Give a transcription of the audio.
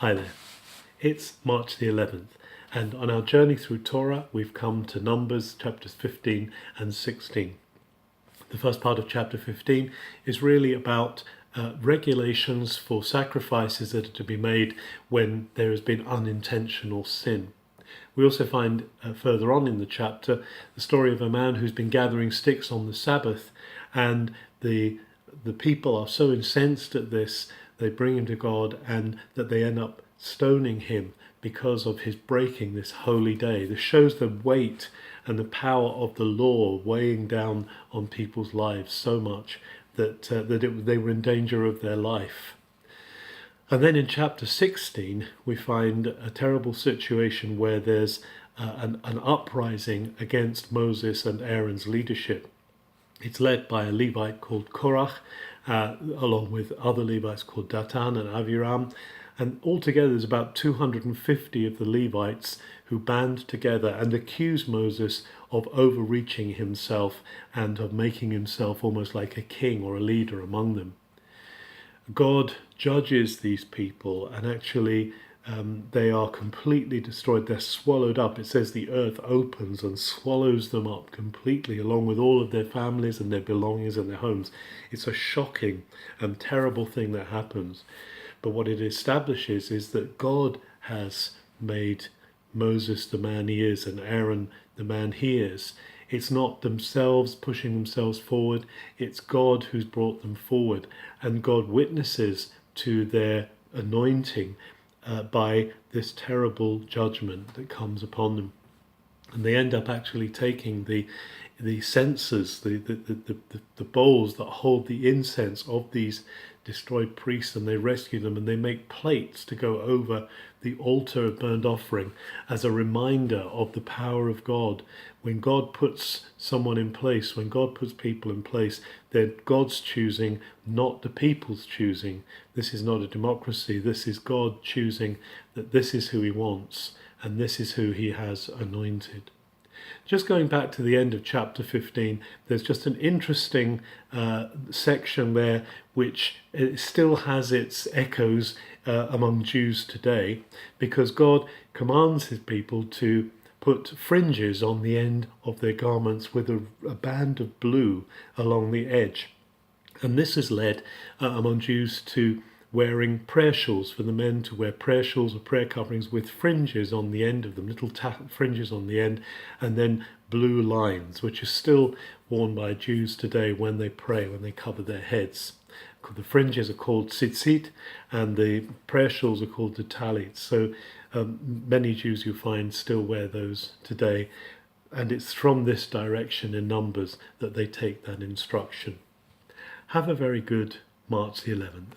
Hi there, it's March the 11th, and on our journey through Torah we've come to Numbers chapters 15 and 16. The first part of chapter 15 is really about regulations for sacrifices that are to be made when there has been unintentional sin. We also find further on in the chapter the story of a man who's been gathering sticks on the Sabbath, and the people are so incensed at this, they bring him to God, and that they end up stoning him because of his breaking this holy day. This shows the weight and the power of the law weighing down on people's lives so much that they were in danger of their life. And then in chapter 16 we find a terrible situation where there's an uprising against Moses and Aaron's leadership. It's led by a Levite called Korach, along with other Levites called Datan and Aviram. And altogether there's about 250 of the Levites who band together and accuse Moses of overreaching himself and of making himself almost like a king or a leader among them. God judges these people, and actually they are completely destroyed. They're swallowed up. It says the earth opens and swallows them up completely, along with all of their families and their belongings and their homes. It's a shocking and terrible thing that happens. But what it establishes is that God has made Moses the man he is and Aaron the man he is. It's not themselves pushing themselves forward, it's God who's brought them forward. And God witnesses to their anointing by this terrible judgment that comes upon them. And they end up actually taking the censers, the bowls that hold the incense of these destroyed priests, and they rescue them, and they make plates to go over the altar of burnt offering as a reminder of the power of God. When God puts someone in place, when God puts people in place, they're God's choosing, not the people's choosing. This is not a democracy. This is God choosing that this is who he wants and this is who he has anointed. Just going back to the end of chapter 15, there's just an interesting section there which still has its echoes among Jews today, because God commands his people to put fringes on the end of their garments with a band of blue along the edge. And this has led among Jews to wearing prayer shawls, for the men to wear prayer shawls or prayer coverings with fringes on the end of them, little fringes on the end, and then blue lines, which is still worn by Jews today when they pray, when they cover their heads. The fringes are called tzitzit, and the prayer shawls are called the talit. So many Jews you find still wear those today, and it's from this direction in Numbers that they take that instruction. Have a very good March the 11th.